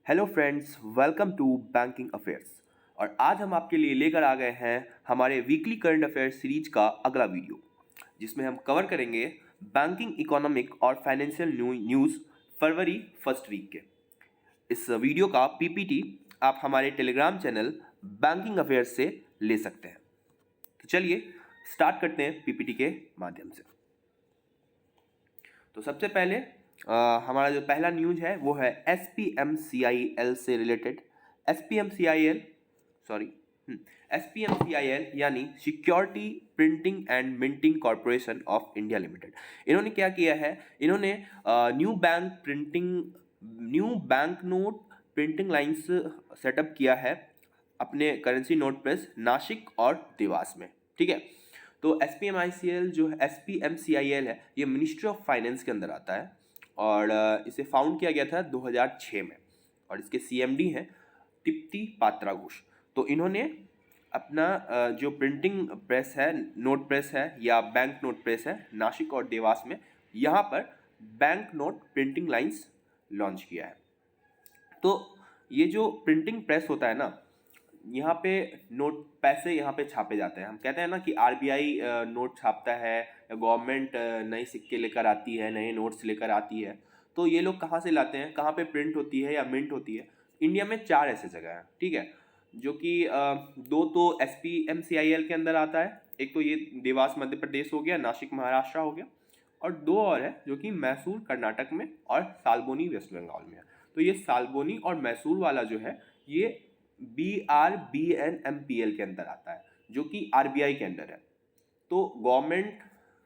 Hello friends, welcome to banking affairs. और आज हम आपके लिए लेकर आ गए हैं हमारे वीकली करंट अफेयर्स सीरीज का अगला वीडियो, जिसमें हम कवर करेंगे बैंकिंग, इकोनॉमिक और फाइनेंशियल न्यूज़ फरवरी फर्स्ट वीक के। इस वीडियो का पीपीटी आप हमारे टेलीग्राम चैनल बैंकिंग अफेयर्स से ले सकते हैं। तो चलिए स्टार्ट करते हैं पीपीटी के माध्यम से। तो सबसे पहले हमारा जो पहला न्यूज है वो है SPMCIL से रिलेटेड। SPMCIL सॉरी SPMCIL यानी security printing and minting corporation of India limited. इन्होंने क्या किया है, इन्होंने new bank note printing lines setup किया है अपने करेंसी नोट प्रेस नासिक और देवास में। ठीक है, तो SPMCIL है, ये मिनिस्ट्री ऑफ फाइनेंस के अंदर आता है और इसे फाउंड किया गया था 2006 में और इसके CMD हैं तिप्ती पात्रा घोष। तो इन्होंने अपना जो प्रिंटिंग प्रेस है, नोट प्रेस है या बैंक नोट प्रेस है नासिक और देवास में, यहाँ पर bank note printing lines launch किया है। तो ये जो प्रिंटिंग प्रेस होता है ना, यहाँ पे नोट पैसे यहाँ पे छापे जाते हैं। हम कहते हैं ना कि RBI नोट छापता है या गवर्नमेंट नए सिक्के लेकर आती है, नए नोट्स लेकर आती है। तो ये लोग कहाँ से लाते हैं, कहाँ पे प्रिंट होती है या मिंट होती है? इंडिया में 4 ऐसे जगह हैं, ठीक है, जो कि दो तो SPMCIL के अंदर आता है। एक तो ये देवास मध्य प्रदेश हो गया, नासिक महाराष्ट्र हो गया, और 2 और है जो कि मैसूर कर्नाटक में और साल्बोनी वेस्ट बंगाल में है। तो ये साल्बोनी और मैसूर वाला जो है ये BRBNMPL के अंदर आता है, जो कि RBI के अंदर है। तो गवर्नमेंट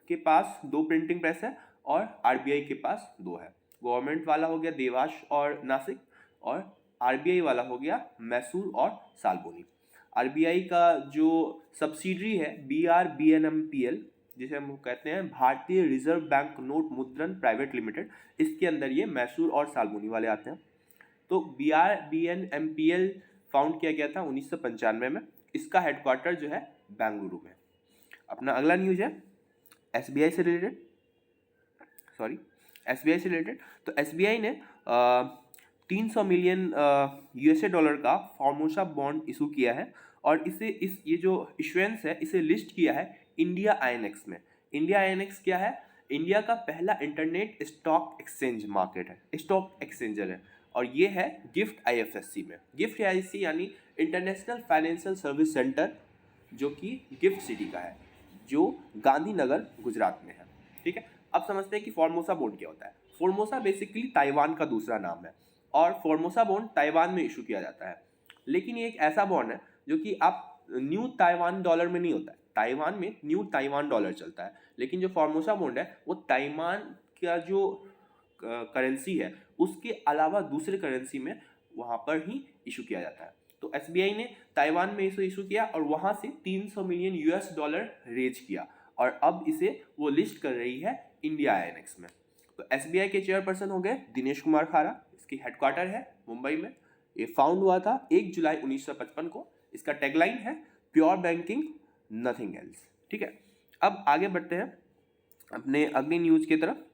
के पास 2 प्रिंटिंग प्रेस है और RBI के पास 2 है। गवर्नमेंट वाला हो गया देवास और नासिक, और RBI वाला हो गया मैसूर और साल्बोनी। RBI का जो सब्सिडरी है BRBNMPL, जिसे हम कहते हैं भारतीय रिजर्व बैंक नोट मुद्रण प्राइवेट लिमिटेड, इसके अंदर ये मैसूर और साल्बोनी वाले आते हैं। तो BRBNMPL फाउंड किया गया था 1995 में। इसका हेडक्वार्टर जो है बेंगलुरु में। अपना अगला न्यूज है SBI से रिलेटेड। तो SBI ने 300 मिलियन USA डॉलर का फॉर्मोसा बॉन्ड इशू किया है और ये जो इशुएंस है इसे लिस्ट किया है इंडिया INX में। इंडिया INX क्या है? इंडिया का पहला इंटरनेट स्टॉक एक्सचेंज मार्केट है, स्टॉक एक्सचेंजर है, और ये है गिफ्ट IFSC में। गिफ्ट IFSC यानी इंटरनेशनल फाइनेंशियल सर्विस सेंटर, जो कि गिफ्ट सिटी का है, जो गांधीनगर गुजरात में है। ठीक है, अब समझते हैं कि फॉर्मोसा बॉन्ड क्या होता है। फॉर्मोसा बेसिकली ताइवान का दूसरा नाम है और फॉर्मोसा बॉन्ड ताइवान में इशू किया जाता है। लेकिन ये एक ऐसा बॉन्ड है जो कि आप न्यू ताइवान डॉलर में नहीं होता है। ताइवान में न्यू ताइवान डॉलर चलता है, लेकिन जो फॉर्मोसा बॉन्ड है वो ताइवान का जो करेंसी है उसके अलावा दूसरे करेंसी में वहाँ पर ही इशू किया जाता है। तो SBI ने ताइवान में इसे इशू किया और वहाँ से 300 मिलियन US डॉलर रेज किया और अब इसे वो लिस्ट कर रही है इंडिया INX में। तो SBI के चेयरपर्सन हो गए दिनेश कुमार खारा। इसकी हेडक्वार्टर है मुंबई में। ये फाउंड हुआ था 1 जुलाई 1955 को। इसका टैगलाइन है प्योर बैंकिंग नथिंग एल्स। ठीक है, अब आगे बढ़ते हैं अपने अगली न्यूज की तरफ।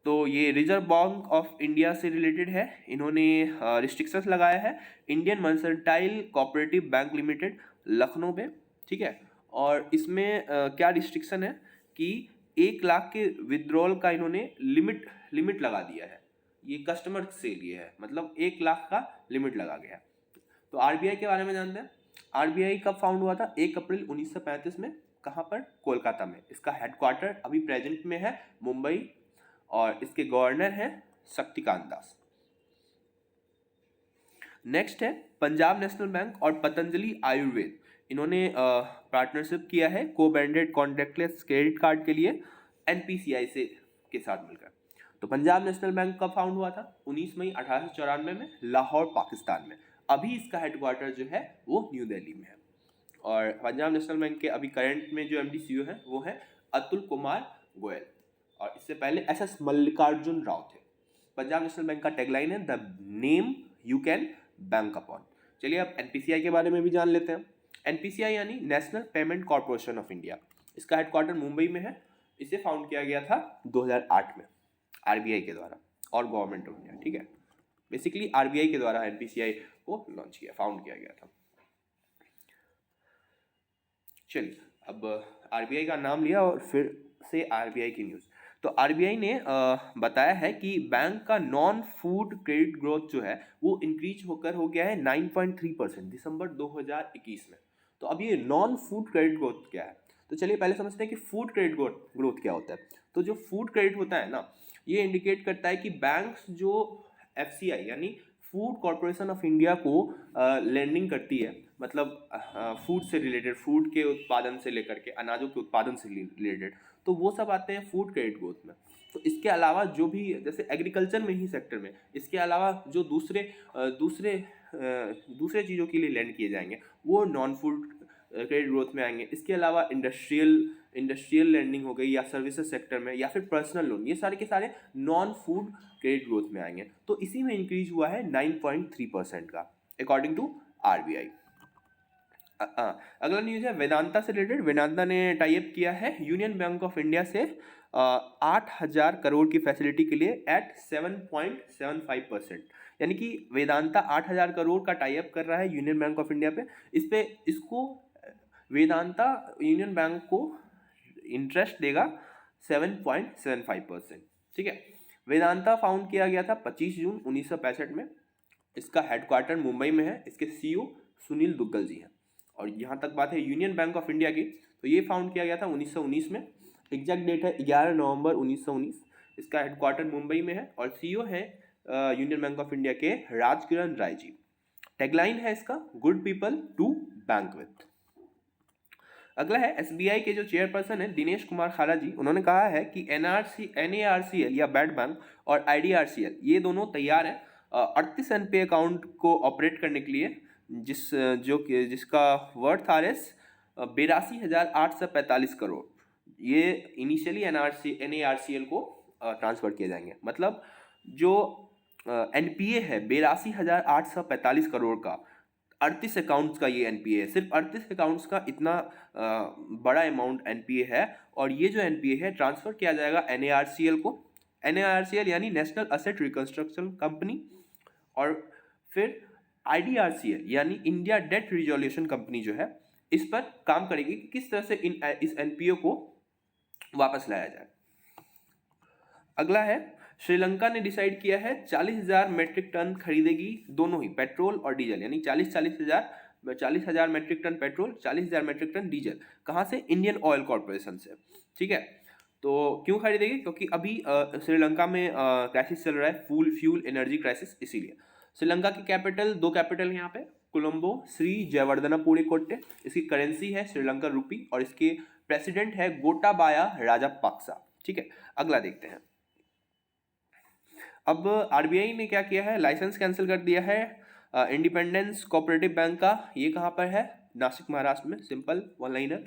तो ये रिजर्व बैंक ऑफ इंडिया से रिलेटेड है। इन्होंने रिस्ट्रिक्शंस लगाया है Indian mercantile cooperative bank limited Lucknow पे। ठीक है, और इसमें क्या रिस्ट्रिक्शन है कि 1 लाख के विड्रॉल का इन्होंने लिमिट लगा दिया है। ये कस्टमर से लिए है, मतलब 1 लाख का लिमिट लगा गया। तो RBI के बारे में जानते हैं। RBI कब फाउंड हुआ था? 1 अप्रैल 1935 में। कहाँ पर? कोलकाता में। इसका हेडक्वार्टर अभी प्रेजेंट में है मुंबई और इसके गवर्नर हैं शक्तिकांत दास। नेक्स्ट है पंजाब नेशनल बैंक और पतंजलि आयुर्वेद। इन्होंने पार्टनरशिप किया है को ब्रांडेड कॉन्टैक्टलेस क्रेडिट कार्ड के लिए NPCI से के साथ मिलकर। तो पंजाब नेशनल बैंक कब फाउंड हुआ था? 19 मई 1894 में लाहौर पाकिस्तान में। अभी इसका हेडक्वार्टर जो है वो न्यू दिल्ली में है। और पंजाब नेशनल बैंक के अभी करंट में जो MD CEO है वो है अतुल कुमार गोयल, और इससे पहले SS मल्लिकार्जुन राव थे। पंजाब नेशनल बैंक का टैगलाइन है the name you can bank upon. चलिए अब NPCI के बारे में भी जान लेते हैं। NPCI यानी national payment corporation of India. इसका हेडक्वार्टर मुंबई में है। इसे फाउंड किया गया था 2008 में RBI के द्वारा और गवर्नमेंट ऑफ इंडिया। ठीक है, बेसिकली आरबीआई के द्वारा एनपीसीआई को लॉन्च किया, फाउंड किया गया था। चलिए, अब आरबीआई का नाम लिया और फिर से आरबीआई की न्यूज़। तो आरबीआई ने बताया है कि बैंक का नॉन फूड क्रेडिट ग्रोथ जो है वो इंक्रीज होकर हो गया है 9.3% दिसंबर 2021 में। तो अब ये नॉन फूड क्रेडिट ग्रोथ क्या है, तो चलिए पहले समझते हैं कि फूड क्रेडिट ग्रोथ क्या होता है। तो जो फूड क्रेडिट होता है ना, ये इंडिकेट करता है कि बैंक्स जो एफसीआई यानी फूड कॉरपोरेशन ऑफ इंडिया को लेंडिंग करती है, मतलब फूड से रिलेटेड, फूड के उत्पादन से लेकर के अनाजों के उत्पादन से रिलेटेड, तो वो सब आते हैं फूड क्रेडिट ग्रोथ में। तो इसके अलावा जो भी जैसे एग्रीकल्चर में ही सेक्टर में, इसके अलावा जो दूसरे चीज़ों के लिए लैंड किए जाएंगे वो नॉन फूड क्रेडिट ग्रोथ में आएंगे। इसके अलावा इंडस्ट्रियल लैंडिंग हो गई या सर्विसेज सेक्टर में या फिर पर्सनल लोन, ये सारे के सारे नॉन फूड क्रेडिट ग्रोथ में आएंगे। तो इसी में इंक्रीज हुआ है 9.3% का अकॉर्डिंग टू आरबीआई। अगला न्यूज़ है वेदांता से रिलेटेड। वेदांता ने टाई अप किया है यूनियन बैंक ऑफ इंडिया से 8,000 करोड़ की फैसिलिटी के लिए एट 7.75%, यानी कि वेदांता 8,000 करोड़ का टाई अप कर रहा है यूनियन बैंक ऑफ इंडिया पे। इसको वेदांता यूनियन बैंक को इंटरेस्ट देगा 7.75%। ठीक है, वेदांता फाउंड किया गया था 25 जून 1965 में। इसका हेडक्वार्टर मुंबई में है। इसके सीईओ सुनील दुग्गल जी हैं। और यहाँ तक बात है यूनियन बैंक ऑफ इंडिया की, तो ये फाउंड किया गया था 1919 में। एग्जैक्ट डेट है 11 नवंबर 1919। इसका हेडक्वार्टर मुंबई में है और सीईओ है यूनियन बैंक ऑफ इंडिया के राजकिरण राय जी। टैगलाइन है इसका good people to bank with. अगला है एसबीआई के जो चेयरपर्सन है दिनेश कुमार खारा जी। उन्होंने कहा है कि एनएआरसीएल या बैड बैंक और आईडीआरसीएल ये दोनों तैयार हैं 38 एनपीए अकाउंट को ऑपरेट करने के लिए, जिसका वर्थ आरएस 82,845 करोड़ ये इनिशियली एनएआरसीएल को ट्रांसफर किए जाएंगे। मतलब जो एनपीए है 82,845 करोड़ का, 38 अकाउंट्स का ये एनपीए है। सिर्फ 38 अकाउंट्स का इतना बड़ा अमाउंट एनपीए है और ये जो एनपीए है ट्रांसफर किया जाएगा एनएआरसीएल को। एनएआरसीएल यानी नेशनल एसेट रिकंस्ट्रक्शन कंपनी, और फिर आईडीआरसीएल यानी इंडिया डेट रिजोल्यूशन कंपनी जो है इस पर काम करेगी कि किस तरह से इस एनपीओ को वापस लाया जाए। अगला है श्रीलंका ने डिसाइड किया है 40,000 मेट्रिक टन खरीदेगी, दोनों ही पेट्रोल और डीजल, यानी 40,000 metric tonne petrol, 40,000 metric tonne diesel. कहाँ से? इंडियन ऑयल कॉरपोरेशन से। ठीक है, तो क्यों खरीदेगी? क्योंकि अभी श्रीलंका में क्राइसिस चल रहा है, फ्यूल एनर्जी क्राइसिस। इसीलिए श्रीलंका की कैपिटल, दो कैपिटल यहाँ पे, कोलंबो, श्री जयवर्धनपुरी कोट्टे। इसकी करेंसी है श्रीलंका रुपी और इसके प्रेसिडेंट है गोटाबाया राजापाक्सा। ठीक है, अगला देखते हैं। अब आरबीआई ने क्या किया है, लाइसेंस कैंसिल कर दिया है इंडिपेंडेंस कोऑपरेटिव बैंक का। ये कहाँ पर है? नासिक, महाराष्ट्र में। Simple one liner.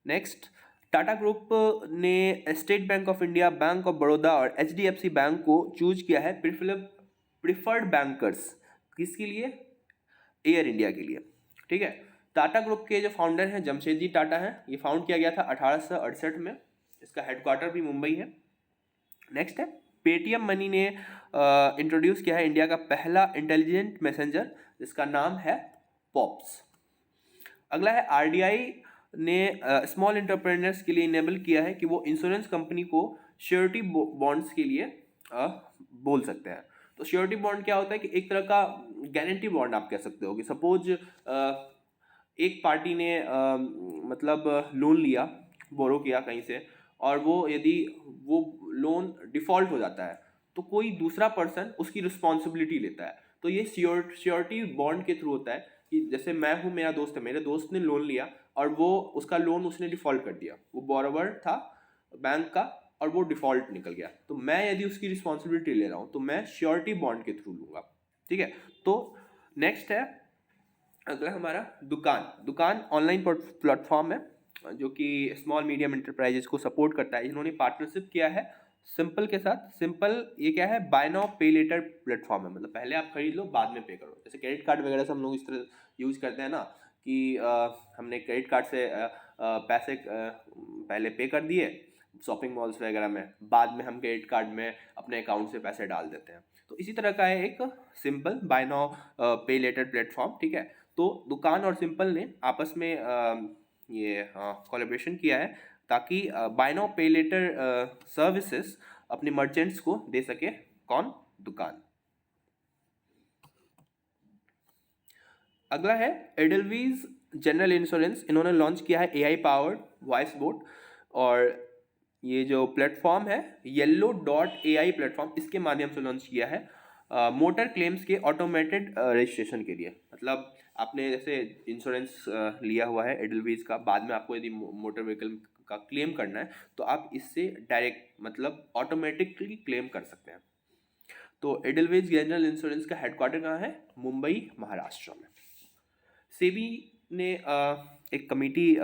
Next, Tata group ने State Bank of India, Bank of Baroda और एचडीएफसी बैंक को चूज किया है प्रिफर्ड बैंकर्स। किसके लिए? एयर इंडिया के लिए। ठीक है, टाटा ग्रुप के जो फाउंडर हैं जमशेदजी टाटा हैं। ये फाउंड किया गया था 1868 में। इसका हेडक्वार्टर भी मुंबई है। नेक्स्ट है पेटीएम मनी ने इंट्रोड्यूस किया है इंडिया का पहला इंटेलिजेंट मैसेंजर, जिसका नाम है पॉप्स। अगला है आरडीआई ने स्मॉल एंटरप्रेन्योर्स के लिए इनेबल किया है कि वो इंश्योरेंस कंपनी को श्योरिटी बॉन्ड्स के लिए बोल सकते हैं। तो श्योरिटी बॉन्ड क्या होता है कि एक तरह का गारंटी बॉन्ड आप कह सकते हो कि सपोज एक पार्टी ने मतलब लोन लिया, बोरो किया कहीं से, और वो यदि वो लोन डिफॉल्ट हो जाता है तो कोई दूसरा पर्सन उसकी रिस्पॉन्सिबिलिटी लेता है। तो ये श्योरिटी बॉन्ड के थ्रू होता है कि जैसे मैं हूँ, मेरा दोस्त है, मेरे दोस्त ने लोन लिया और वो उसका लोन उसने डिफॉल्ट कर दिया, वो बोरोवर था बैंक का और वो डिफॉल्ट निकल गया, तो मैं यदि उसकी रिस्पॉन्सिबिलिटी ले रहा हूँ तो मैं श्योरिटी बॉन्ड के थ्रू लूँगा। ठीक है, तो नेक्स्ट है अगला हमारा दुकान ऑनलाइन प्लेटफॉर्म है जो कि स्मॉल मीडियम एंटरप्राइजेस को सपोर्ट करता है। इन्होंने पार्टनरशिप किया है सिंपल के साथ। सिंपल ये क्या है? बाय नाउ पे लेटर प्लेटफॉर्म है, मतलब पहले आप खरीद लो बाद में पे करो। जैसे क्रेडिट कार्ड वगैरह से हम लोग इस तरह यूज करते हैं ना कि हमने क्रेडिट कार्ड से पैसे पहले पे कर दिए शॉपिंग मॉल्स वगैरह में, बाद में हम क्रेडिट कार्ड में अपने अकाउंट से पैसे डाल देते हैं। तो इसी तरह का है एक सिंपल बाय नाउ पे लेटर प्लेटफॉर्म, ठीक है। तो दुकान और सिंपल ने आपस में ये कोलैबोरेशन किया है ताकि बाय नाउ पे लेटर सर्विसेज अपने मर्चेंट्स को दे सके। कौन? दुकान। अगला है एडलवीज जनरल इंश्योरेंस। इन्होंने लॉन्च किया है एआई पावर्ड वॉइस बोट, और ये जो प्लेटफॉर्म है Yellow.ai प्लेटफॉर्म, इसके माध्यम से लॉन्च किया है मोटर क्लेम्स के ऑटोमेटेड रजिस्ट्रेशन के लिए। मतलब आपने जैसे इंश्योरेंस लिया हुआ है एडलवीज का, बाद में आपको यदि मोटर व्हीकल का क्लेम करना है तो आप इससे डायरेक्ट मतलब ऑटोमेटिकली क्लेम कर सकते हैं। तो एडलवीज जनरल इंश्योरेंस का हेडक्वार्टर कहाँ है? मुंबई, महाराष्ट्र में। सेबी ने एक कमेटी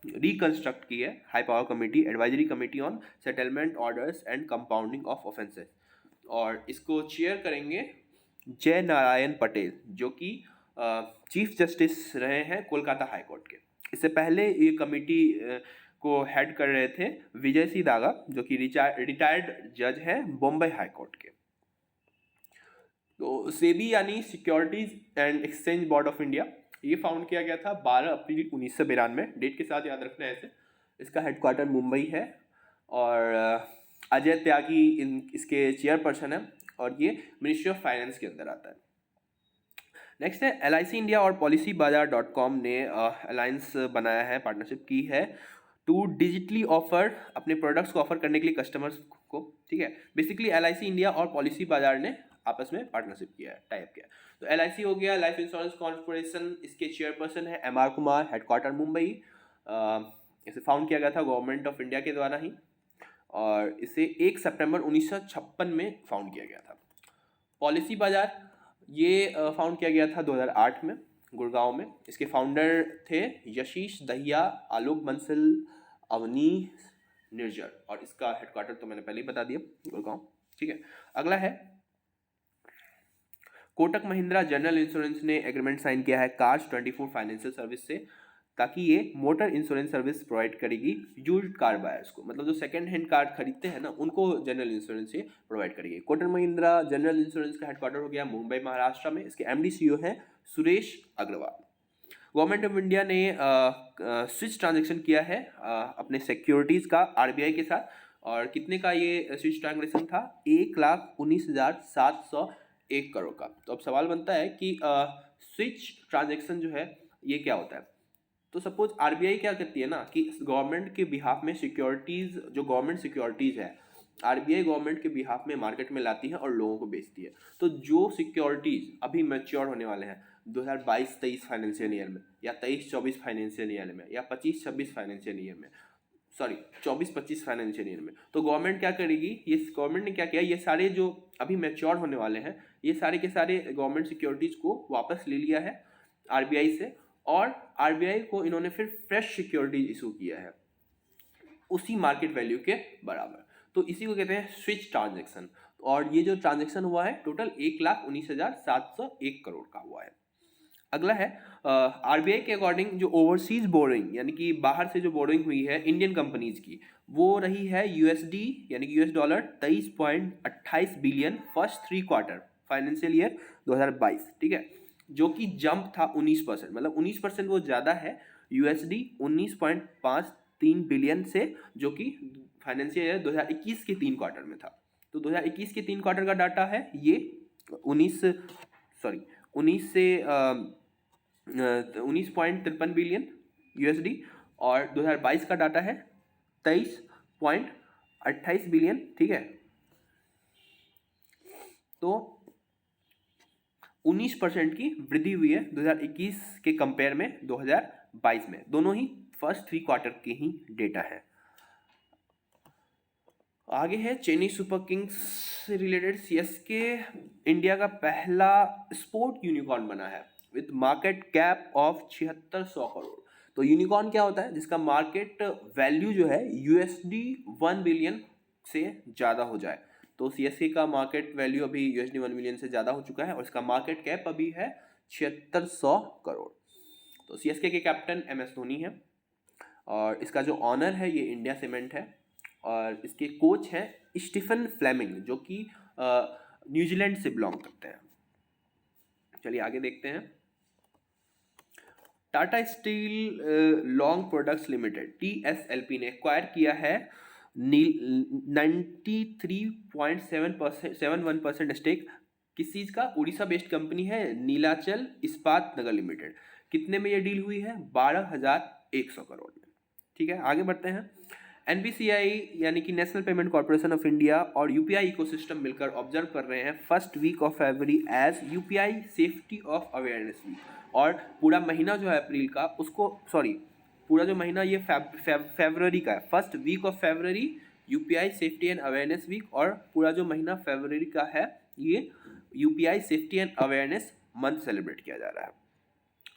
रिकंस्ट्रक्ट की है, high power committee, advisory committee on settlement orders and compounding of offences, और इसको चेयर करेंगे जय नारायण पटेल, जो कि चीफ जस्टिस रहे हैं कोलकाता हाई कोर्ट के। इससे पहले ये कमेटी को हेड कर रहे थे विजय सी दागा, जो कि रिटायर्ड जज हैं बॉम्बे हाई कोर्ट के। तो सेबी यानी securities and exchange board of India, ये फाउंड किया गया था 12 अप्रैल 1992, डेट के साथ याद रखना है ऐसे। इसका हेडक्वार्टर मुंबई है, और अजय त्यागी इसके चेयरपर्सन है, और ये मिनिस्ट्री ऑफ फाइनेंस के अंदर आता है। नेक्स्ट है LIC इंडिया और policybazaar.com ने अलायंस बनाया है, पार्टनरशिप की है टू डिजिटली ऑफर, अपने प्रोडक्ट्स को ऑफर करने के लिए कस्टमर्स को, ठीक है। बेसिकली LIC इंडिया और पॉलिसी बाजार ने आपस में पार्टनरशिप किया है, टाइप किया है। तो LIC हो गया लाइफ इंश्योरेंस कॉर्पोरेशन, इसके चेयरपर्सन है MR कुमार, हेडक्वार्टर मुंबई। इसे फाउंड किया गया था गवर्नमेंट ऑफ इंडिया के द्वारा ही, और इसे 1 सितंबर 1956 में फाउंड किया गया था। पॉलिसी बाजार ये फाउंड किया गया था 2008 में गुड़गांव में। इसके फाउंडर थे यशीश दहिया, आलोक बंसल, अवनी निर्जर, और इसका हेडक्वार्टर तो मैंने पहले ही बता दिया, गुड़गांव, ठीक है। अगला है कोटक महिंद्रा जनरल इंश्योरेंस ने एग्रीमेंट साइन किया है कार्स 24 फाइनेंशियल सर्विस से, ताकि ये मोटर इंश्योरेंस सर्विस प्रोवाइड करेगी यूज्ड कार बायर्स को, मतलब जो सेकंड हैंड कार खरीदते हैं ना, उनको जनरल इंश्योरेंस ये प्रोवाइड करेगी। कोटक महिंद्रा जनरल इंश्योरेंस का हेडक्वार्टर हो गया मुंबई, महाराष्ट्र में। इसके MD CEO हैं Suresh Agarwal. Government of India ने स्विच ट्रांजेक्शन किया है अपने सिक्योरिटीज़ का RBI के साथ, और कितने का ये स्विच ट्रांजेक्शन था? 1,19,701 करोड़ का। तो अब सवाल बनता है कि स्विच ट्रांजेक्शन जो है ये क्या होता है? तो सपोज RBI क्या करती है ना कि गवर्नमेंट के बिहाफ में सिक्योरिटीज़, जो गवर्नमेंट सिक्योरिटीज़ है, RBI गवर्नमेंट के बिहाफ में मार्केट में लाती है और लोगों को बेचती है। तो जो सिक्योरिटीज़ अभी मैच्योर होने वाले हैं 2022-23 फाइनेंशियल ईयर में, या 23-24 फाइनेंशियल ईयर में, या 25-26 फाइनेंशियल ईयर में, सॉरी 24-25 फाइनेंशियल ईयर में, तो गवर्नमेंट क्या करेगी? ये गवर्नमेंट ने क्या किया, ये सारे जो अभी मैच्योर होने वाले हैं, ये सारे के सारे गवर्नमेंट सिक्योरिटीज़ को वापस ले लिया है RBI से, और RBI को इन्होंने फिर फ्रेश सिक्योरिटी इशू किया है उसी मार्केट वैल्यू के बराबर। तो इसी को कहते हैं स्विच ट्रांजैक्शन। और ये जो ट्रांजैक्शन हुआ है टोटल 1,19,701 करोड़ का हुआ है। अगला है RBI के अकॉर्डिंग जो ओवरसीज बोरोइंग, यानी कि बाहर से जो बोरोइंग हुई है इंडियन कंपनीज की, वो रही है USD यानी कि $, 23.28 billion first 3 quarter financial year 2022, ठीक है, जो कि जंप था 19%, मतलब 19% वो ज़्यादा है USD 19.53 बिलियन से, जो कि फाइनेंशियल ईयर 2021 के 3 क्वार्टर में था। तो 2021 के 3 क्वार्टर का डाटा है ये 19 से 19.53 बिलियन USD, और 2022 का डाटा है 23.28 बिलियन, ठीक है। तो 19% की वृद्धि हुई है 2021 के कंपेयर में 2022 में। दोनों ही फर्स्ट 3 क्वार्टर के ही डेटा है। आगे है चेन्नई सुपर किंग्स से रिलेटेड। CSK इंडिया का पहला स्पोर्ट यूनिकॉर्न बना है with market cap of 7600 crore. तो यूनिकॉर्न क्या होता है? जिसका मार्केट वैल्यू जो है USD 1 बिलियन से ज़्यादा हो जाए। तो CSK का मार्केट वैल्यू अभी USD 1 बिलियन से ज़्यादा हो चुका है, और इसका मार्केट कैप अभी है 7600 करोड़। तो CSK के कैप्टन MS धोनी है, और इसका जो ऑनर है ये इंडिया सीमेंट है, और इसके कोच हैं स्टीफन फ्लेमिंग, जो कि न्यूजीलैंड से बिलोंग करते हैं। चलिए आगे देखते हैं। Tata steel long products limited TSLP ने एक्वायर किया है 93.71% स्टेक किस चीज़ का, उड़ीसा बेस्ड कंपनी है नीलाचल इस्पात नगर लिमिटेड। कितने में ये डील हुई है? 12,100 करोड़ में। ठीक है, आगे बढ़ते हैं। NPCI यानी कि national payment corporation of India और यूपीआई इकोसिस्टम मिलकर ऑब्जर्व कर रहे हैं first week of February as UPI safety of awareness week. और पूरा महीना जो है अप्रैल का, उसको पूरा जो महीना ये फरवरी का है, first week of February UPI safety and awareness week, और पूरा जो महीना फरवरी का है ये UPI safety and awareness month celebrate किया जा रहा है।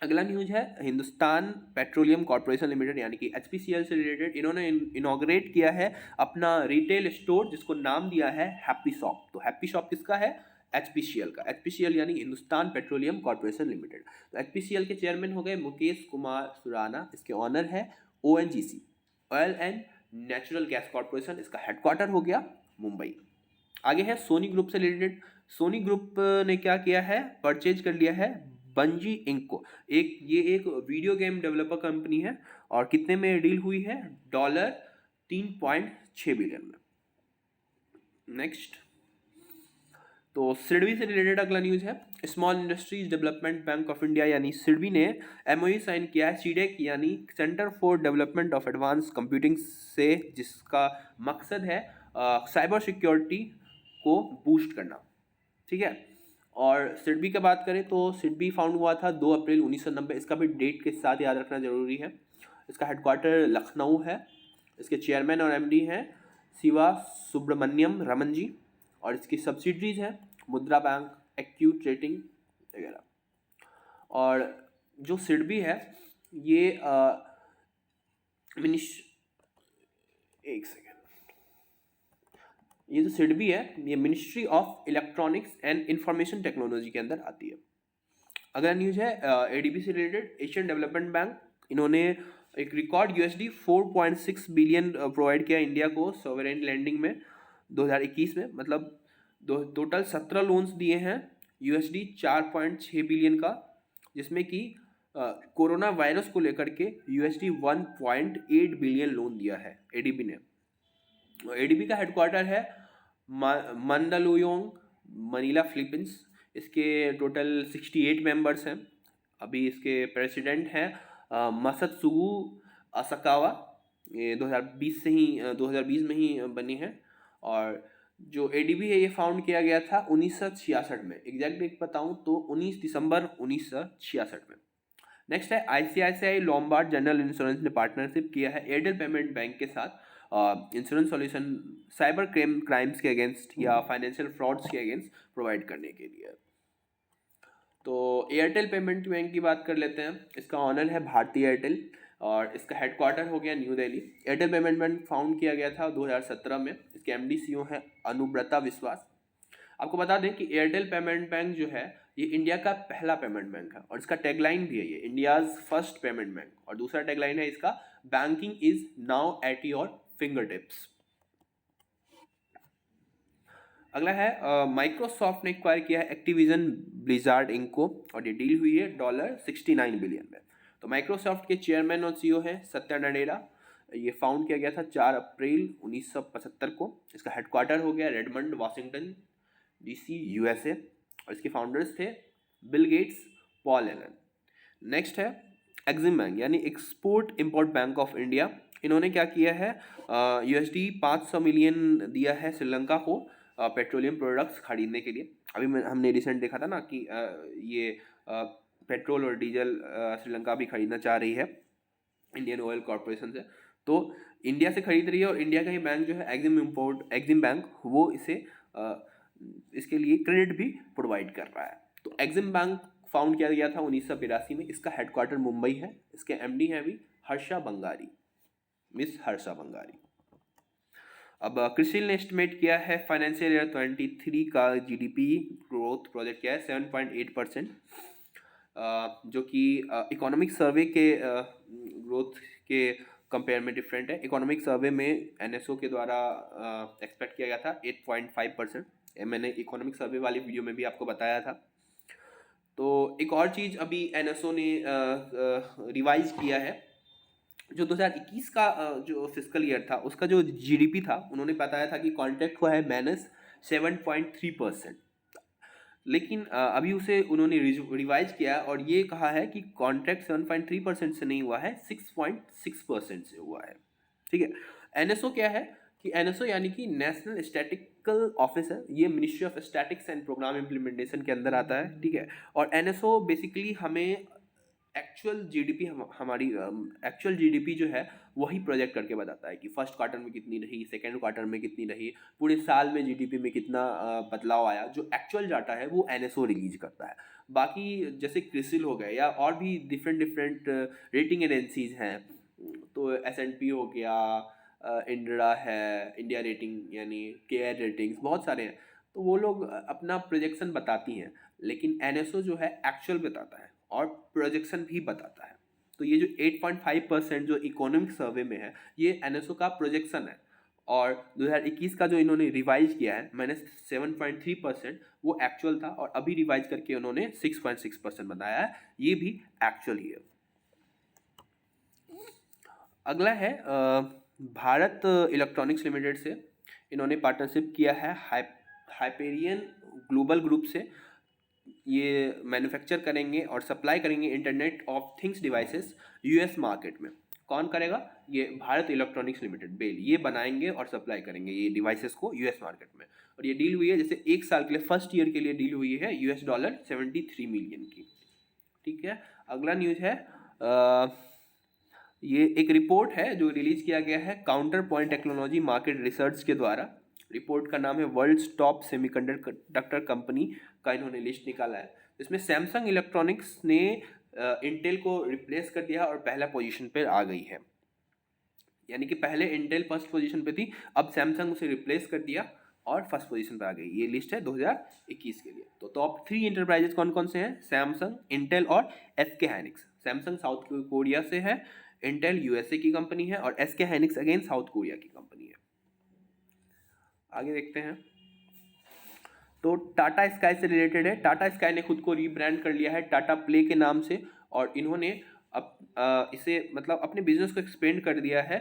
अगला न्यूज है हिंदुस्तान पेट्रोलियम कॉर्पोरेशन लिमिटेड यानी कि HPCL से रिलेटेड। इन्होंने इनॉग्रेट किया है अपना रिटेल स्टोर जिसको नाम दिया है हैप्पी शॉप। तो हैप्पी शॉप किसका है? HPCL का। HPCL यानी हिंदुस्तान पेट्रोलियम कॉर्पोरेशन लिमिटेड। तो HPCL के चेयरमैन हो गए मुकेश कुमार सुराना। इसके ऑनर है ONGC, oil and natural gas corporation. इसका हेडक्वार्टर हो गया मुंबई। आगे है सोनी ग्रुप से रिलेटेड। सोनी ग्रुप ने क्या किया है? परचेज कर लिया है बंजी इंक को। ये एक वीडियो गेम डेवलपर कंपनी है और कितने में डील हुई है? $3.6 बिलियन में। नेक्स्ट, तो सिडबी से रिलेटेड अगला न्यूज है। Small industries development bank of India यानी सिडबी ने MOU साइन किया है सीडेक यानी centre for development of advance computing से, जिसका मकसद है साइबर सिक्योरिटी को बूस्ट करना। ठीक है, और सिडबी की बात करें तो सिडबी फाउंड हुआ था 2 अप्रैल 1990। इसका भी डेट के साथ याद रखना जरूरी है। इसका हेडक्वार्टर लखनऊ है। इसके चेयरमैन और MD हैं शिवा सुब्रमण्यम रमन जी, और इसकी सब्सिडरीज हैं मुद्रा बैंक, एक्यूट रेटिंग वगैरह। और जो सिडबी है ये एक सेकेंड, ये जो सिडबी है ये ministry of electronics and information technology के अंदर आती है। अगला न्यूज है ADB से रिलेटेड। एशियन डेवलपमेंट बैंक, इन्होंने एक रिकॉर्ड $4.6 बिलियन प्रोवाइड किया इंडिया को सॉवरेन लैंडिंग में 2021 में। मतलब टोटल 17 लोन्स दिए हैं $4.6 बिलियन का, जिसमें कि कोरोना वायरस को लेकर के $1.8 बिलियन लोन दिया है ADB ने। ADB का हेडक्वार्टर है मंडलोयोंग, मनीला, फिलीपींस। इसके टोटल 68 मेंबर्स हैं। अभी इसके प्रेसिडेंट हैं मसत्सुगु असाकावा। ये 2020 में ही बनी है। और जो ADB है ये फाउंड किया गया था 1966 में। एग्जैक्ट बताऊं तो 19 दिसंबर 1966 में। नेक्स्ट है ICICI लोम्बार्ड जनरल इंश्योरेंस ने पार्टनरशिप किया है एयरटेल पेमेंट बैंक के साथ इंश्योरेंस सॉल्यूशन साइबर क्राइम्स के अगेंस्ट या फाइनेंशियल फ्रॉड्स के अगेंस्ट प्रोवाइड करने के लिए। तो एयरटेल पेमेंट बैंक की बात कर लेते हैं। इसका ऑनर है भारती एयरटेल और इसका हेडक्वार्टर हो गया new Delhi. Airtel payment bank found किया गया था 2017 में। इसके MD CEO है अनुव्रता विश्वास। आपको बता दें कि एयरटेल पेमेंट बैंक जो है ये इंडिया का पहला पेमेंट बैंक है और इसका टैगलाइन भी है ये इंडियाज फर्स्ट पेमेंट बैंक। और दूसरा टैगलाइन है इसका banking is now at your finger tips. अगला है माइक्रोसॉफ्ट ने एक्वायर किया है एक्टिविजन ब्लिजार्ड इंक को और ये डील हुई है $69 बिलियन में। तो माइक्रोसॉफ्ट के चेयरमैन और CEO है सत्या नडेला। ये फाउंड किया गया था 4 अप्रैल 1975 को। इसका हेडक्वार्टर हो गया रेडमंड वाशिंगटन DC USA और इसके फाउंडर्स थे Bill Gates, Paul Allen. Next है एक्सिम बैंक यानी export import bank of India. इन्होंने क्या किया है $500 मिलियन दिया है श्रीलंका को पेट्रोलियम प्रोडक्ट्स खरीदने के लिए। अभी हमने रिसेंट देखा था ना कि ये पेट्रोल और डीजल श्रीलंका भी खरीदना चाह रही है इंडियन ऑयल कॉर्पोरेशन से। तो इंडिया से खरीद रही है और इंडिया का ही बैंक जो है एक्सिम बैंक वो इसके लिए क्रेडिट भी प्रोवाइड कर रहा है। तो एक्सिम बैंक फाउंड किया गया था 1982 में। इसका हेडक्वार्टर मुंबई है। इसके MD हैं अभी हर्षा बंगारी, मिस हर्षा बंगारी। अब क्रिसिल ने एस्टिमेट किया है फाइनेंशियल ईयर 23 का GDP ग्रोथ प्रोजेक्ट किया है 7.8%, जो कि इकोनॉमिक सर्वे के ग्रोथ के कंपेयर में डिफरेंट है। इकोनॉमिक सर्वे में NSO के द्वारा एक्सपेक्ट किया गया था 8.5%। मैंने इकोनॉमिक सर्वे वाली वीडियो में भी आपको बताया था। तो एक और चीज़ अभी एनएसओ ने रिवाइज किया है, जो 2021 का जो फिजिकल ईयर था उसका जो जीडीपी था, उन्होंने बताया था कि कॉन्ट्रैक्ट हुआ है -7.3%। लेकिन अभी उसे उन्होंने रिवाइज किया और ये कहा है कि कॉन्ट्रैक्ट 7.3% से नहीं हुआ है, 6.6% से हुआ है। ठीक है। एनएसओ क्या है कि एनएसओ यानी कि नेशनल स्टैटिकल ऑफिस है, ये ministry of statistics and programme implementation के अंदर आता है। ठीक है। और एनएसओ बेसिकली हमें एक्चुअल जीडीपी हमारी एक्चुअल जीडीपी जो है वही प्रोजेक्ट करके बताता है कि फर्स्ट क्वार्टर में कितनी रही, सेकेंड क्वार्टर में कितनी रही, पूरे साल में जीडीपी में कितना बदलाव आया। जो एक्चुअल डाटा है वो एनएसओ रिलीज करता है। बाकी जैसे क्रिसिल हो गए या और भी डिफरेंट डिफरेंट रेटिंग एजेंसीज हैं, तो एस&पी हो गया, इंड्रा है, इंडिया रेटिंग यानी केयर रेटिंग्स, बहुत सारे हैं। तो वो लोग अपना प्रोजेक्शन बताती हैं, लेकिन एनएसओ जो है एक्चुअल बताता है और प्रोजेक्शन भी बताता है। तो ये जो 8.5% जो इकोनॉमिक सर्वे में है, ये एनएसओ का प्रोजेक्शन है। और 2021 का जो इन्होंने रिवाइज किया है -7.3%, वो एक्चुअल था और अभी रिवाइज करके उन्होंने 6.6% बताया है, ये भी एक्चुअल ही है। अगला है भारत इलेक्ट्रॉनिक्स लिमिटेड से इन्होंने पार्टनरशिप किया है हाइपेरियन ग्लोबल ग्रुप से। ये मैन्युफैक्चर करेंगे और सप्लाई करेंगे internet of things devices US market में। कौन करेगा? ये भारत इलेक्ट्रॉनिक्स लिमिटेड, बेल, ये बनाएंगे और सप्लाई करेंगे ये डिवाइसेस को यूएस मार्केट में। और ये डील हुई है जैसे 1 साल के लिए, फर्स्ट ईयर के लिए डील हुई है $73 मिलियन की। ठीक है। अगला न्यूज है ये एक रिपोर्ट है जो रिलीज किया गया है counter point technology market research के द्वारा। रिपोर्ट का नाम है वर्ल्ड्स टॉप सेमीकंडक्टर कंपनी का इन्होंने लिस्ट निकाला है। इसमें सैमसंग इलेक्ट्रॉनिक्स ने इंटेल को रिप्लेस कर दिया और पहला पोजीशन पर आ गई है। यानी कि पहले इंटेल फर्स्ट पोजीशन पे थी, अब सैमसंग उसे रिप्लेस कर दिया और फर्स्ट पोजीशन पर आ गई। ये लिस्ट है 2021 के लिए। तो टॉप 3 इंटरप्राइजेस कौन कौन से हैं? सैमसंग, इंटेल और SK Hynix. Samsung South Korea से है, इंटेल यूएसए की कंपनी है और SK Hynix again South Korea की कंपनी है। आगे देखते हैं। तो टाटा स्काई से रिलेटेड है। टाटा स्काई ने खुद को रीब्रांड कर लिया है टाटा प्ले के नाम से और इन्होंने इसे मतलब अपने बिजनेस को एक्सपेंड कर दिया है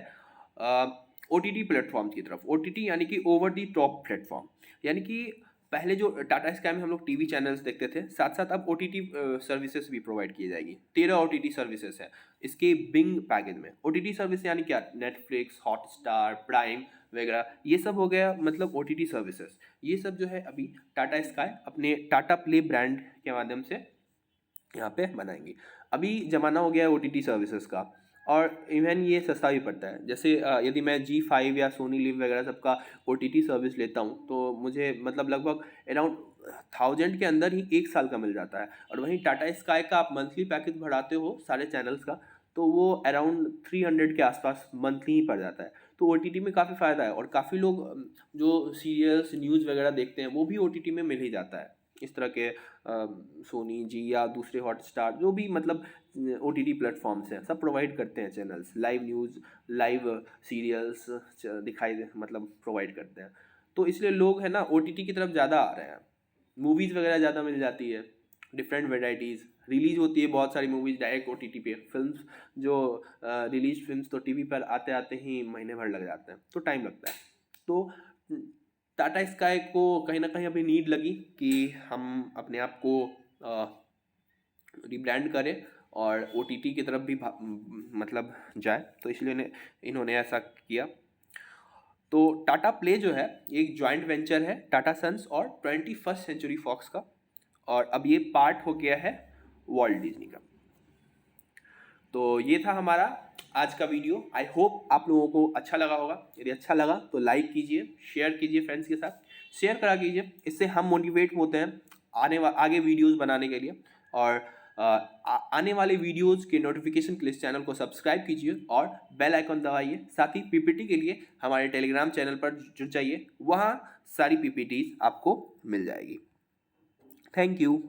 ओटीटी प्लेटफॉर्म की तरफ। ओटीटी यानी कि ओवर दी टॉप प्लेटफॉर्म। यानी कि पहले जो टाटा स्काई में हम लोग टीवी चैनल्स देखते थे, साथ साथ अब ओटीटी सर्विसेज भी प्रोवाइड की जाएगी। 13 ओटीटी सर्विसेज है इसके बिंग पैकेज में। ओटीटी सर्विस यानी क्या? नेटफ्लिक्स, हॉटस्टार, प्राइम वगैरह, ये सब हो गया मतलब ओटीटी सर्विसेज। ये सब जो है अभी टाटा स्काई अपने टाटा प्ले ब्रांड के माध्यम से यहाँ पे बनाएंगे। अभी जमाना हो गया है ओटीटी सर्विसेज का और इवन ये सस्ता भी पड़ता है। जैसे यदि मैं G5 या सोनी लिव वगैरह सबका ओटीटी सर्विस लेता हूँ तो मुझे मतलब लगभग अराउंड 1000 के अंदर ही 1 साल का मिल जाता है। और वहीं टाटा स्काई का आप मंथली पैकेज बढ़ाते हो सारे चैनल्स का, तो वो अराउंड 300 के आसपास मंथली ही पड़ जाता है। तो ओटीटी में काफ़ी फ़ायदा है और काफ़ी लोग जो सीरियल्स, न्यूज़ वगैरह देखते हैं वो भी ओटीटी में मिल ही जाता है। इस तरह के सोनी जी या दूसरे हॉटस्टार जो भी मतलब ओटीटी प्लेटफॉर्म्स हैं, सब प्रोवाइड करते हैं channels, live news, live serials दिखाई मतलब प्रोवाइड करते हैं। तो इसलिए लोग है ना ओटीटी की तरफ ज़्यादा आ रहे हैं। मूवीज़ वगैरह ज़्यादा मिल जाती है, डिफरेंट वेराइटीज़ रिलीज होती है, बहुत सारी मूवीज़ डायरेक्ट ओटीटी पे। फिल्म्स जो रिलीज फिल्म्स तो टीवी पर आते आते ही महीने भर लग जाते हैं, तो टाइम लगता है। तो टाटा स्काई को कहीं ना कहीं अभी नीड लगी कि हम अपने आप को रिब्रांड करें और ओटीटी की तरफ भी मतलब जाए, तो इसलिए इन्होंने ऐसा किया। तो टाटा प्ले जो है एक जॉइंट वेंचर है टाटा सन्स और 21st सेंचुरी फॉक्स का, और अब ये पार्ट हो गया है वॉल्ट डिज्नी का। तो ये था हमारा आज का वीडियो। आई होप आप लोगों को अच्छा लगा होगा। यदि अच्छा लगा तो लाइक कीजिए, शेयर कीजिए फ्रेंड्स के साथ, शेयर करा कीजिए। इससे हम मोटिवेट होते हैं आगे वीडियोस बनाने के लिए। और आने वाले वीडियोस के नोटिफिकेशन के लिए चैनल को सब्सक्राइब कीजिए और बेल आइकन दबाइए। साथ ही पीपीटी के लिए हमारे टेलीग्राम चैनल पर जुड़ जाइए, वहाँ सारी पीपीटीज आपको मिल जाएगी। Thank you.